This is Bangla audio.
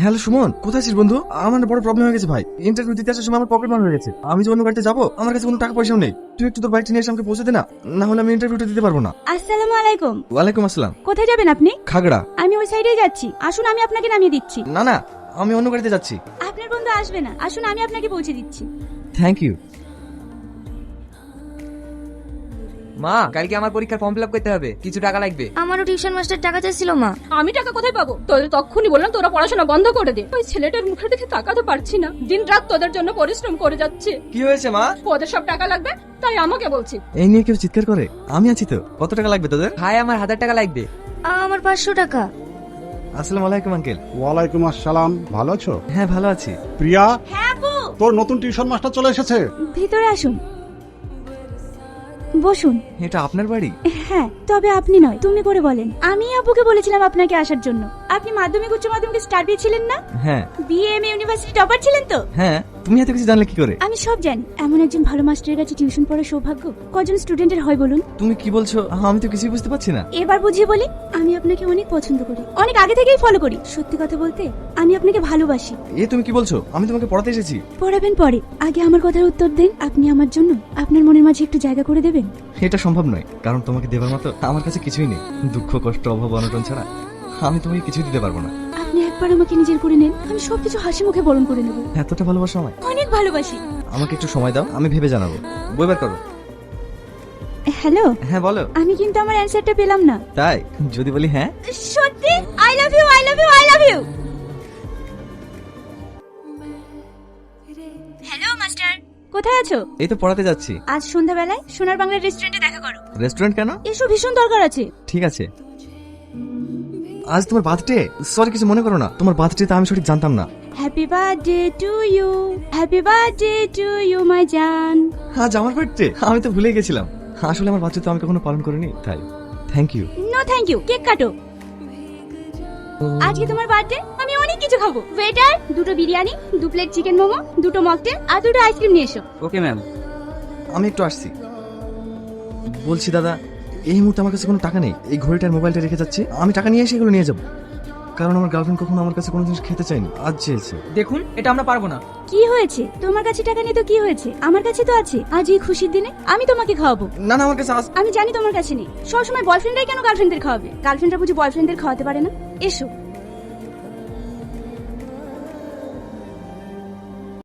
হ্যালো সুমন, কোথায় আছিস বন্ধু? আমার না বড় প্রবলেম হয়ে গেছে ভাই। ইন্টারভিউ দিতে আসার সময় আমার পকেট মার হয়ে গেছে। আমি যে অন্য গাড়িতে যাবো, আমার কাছে কোনো টাকা পয়সাও নেই। তুই একটু তোর বাইকটা নিয়ে এসে আমাকে পৌঁছে দে না, না হলে আমি ইন্টারভিউটা দিতে পারবো না। আসসালামু আলাইকুম। ওয়ালাইকুম আসসালাম। কোথায় যাবেন আপনি? খাগড়া। আমি ওই সাইডেই যাচ্ছি, আসুন আমি আপনাকে নামিয়ে দিচ্ছি। না না, আমি অন্য গাড়িতে যাচ্ছি। আপনার বন্ধু আসবে না, আসুন আমি আপনাকে পৌঁছে দিচ্ছি। Thank you. মা, কালকে আমার পরীক্ষার ফর্ম ফিল আপ করতে হবে, কিছু টাকা লাগবে। আমারও টিউশন মাস্টার টাকা চাইছিল মা। আমি টাকা কোথায় পাবো? তোদের তখনই বললাম তোরা পড়াশোনা বন্ধ করে দে। ওই ছেলেটার মুখের দিকে তাকাতে পারছি না, দিন রাত তোদের জন্য পরিশ্রম করে যাচ্ছে। কি হয়েছে মা? ওদের সব টাকা লাগবে, তাই আমাকে বলছি। এই নিয়ে কেউ চিৎকার করে? আমি আছি তো। কত টাকা লাগবে তোদের? ভাই, আমার 1000 টাকা লাগবে। আমার 500 টাকা। আসসালামু আলাইকুম আঙ্কেল। ওয়ালাইকুম আসসালাম। ভালো আছো? হ্যাঁ ভালো আছি। প্রিয়া, হ্যাঁ আপু, তোর নতুন টিউশন মাস্টার চলে এসেছে। ভিতরে আসুন, বসুন। এটা আপনার বাড়ি? হ্যাঁ, তবে আপনি নয়, তুমি করে বলেন। আমি আপুকে বলেছিলাম আপনাকে আসার জন্য। আপনি মাধ্যমিক উচ্চ মাধ্যমিক স্টার পেয়েছিলেন না? হ্যাঁ। বিএমএ ইউনিভার্সিটি টপার ছিলেন তো? হ্যাঁ, তুমি এত কিছু জানলে কি করে? আমি সব জানি। এমন একজন ভালো মাস্টারের কাছে টিউশন পড়ার সৌভাগ্য কজন স্টুডেন্টের হয় বলুন? তুমি কি বলছো? আমি তো কিছুই বুঝতে পারছি না। এবার বুঝিয়ে বলি, আমি আপনাকে অনেক পছন্দ করি, অনেক আগে থেকেই ফলো করি। সত্যি কথা বলতে, আমি আপনাকে ভালোবাসি। এ তুমি কি বলছো? আমি তোমাকে পড়াতে এসেছি। পড়াবেন পরে, আগে আমার কথার উত্তর দেন। আপনি আমার জন্য আপনার মনের মাঝে একটু জায়গা করে দেবেন? এটা সম্ভব নয়, কারণ তোমাকে দেবার মতো আমার কাছে কিছুই নেই। দুঃখ কষ্ট অভাব অনটন ছাড়া আমি তোমাকে কিছুই দিতে পারবো না। আপনি একবার আমাকে নিজের করে নেন, আমি সবকিছু হাসি মুখে বরণ করে নেব। এতটা ভালোবাসো আমায়? অনেক ভালোবাসি। আমাকে একটু সময় দাও, আমি ভেবে জানাবো। বই বার করো। হ্যালো, হ্যাঁ বলো। আমি কিন্তু আমার অ্যানসারটা পেলাম না। তাই? যদি বলি হ্যাঁ? সত্যি? I love you, I love you, I love you. Hello master, কোথায় আছো? এই তো পড়াতে যাচ্ছি। আজ সন্ধ্যাবেলায় সোনার বাংলার রেস্টুরেন্টে দেখা করো। রেস্টুরেন্ট কেন? এসো, ভীষণ দরকার আছে। ঠিক আছে। আজ তোমার বার্থডে? সরি, কিছু মনে করো না। তোমার বার্থডে তা আমি সঠিক জানতাম না। Happy birthday to you, happy birthday to you my জান। আজ আমার বার্থডে? আমি তো ভুলে গেছিলাম। আসলে আমার বার্থডে তো আমি কখনো পালন করিনি, তাই। Thank you. No thank you, cake কাটো। আজকে তোমার বার্থডে, আমি অনেক কিছু খাবো। ওয়েটার, 2টো বিরিয়ানি, 2 প্লেট চিকেন মোমো, 2টো মকটেল আর 2টো আইসক্রিম নিয়ে এসো। Okay ma'am. আমি একটু আসছি। বলছি দাদা, এই মুহূর্তে আমার কাছে কোনো টাকা নেই। এই ঘড়িটার মোবাইলটা রেখে যাচ্ছি, আমি টাকা নিয়ে এসে এগুলো নিয়ে যাবো। কারণ আমার গার্লফ্রেন্ড কখনো আমার কাছে কোনো জিনিস খেতে চায়নি, আজ চেয়েছে। দেখুন, এটা আমরা পারবো না। কি হয়েছে? তোমার কাছে টাকা নেই তো কি হয়েছে? আমার কাছে তো আছে। আজ এই খুশির দিনে আমি তোমাকে খাওয়াবো। না না, আমার কাছে আজ। আমি জানি তোমার কাছে নেই। সবসময় বয়ফ্রেন্ডরাই কেন গার্লফ্রেন্ডদের খাওয়াবে? গার্লফ্রেন্ডরা বুঝি বয়ফ্রেন্ডদের খাওয়াতে পারে না? এসো,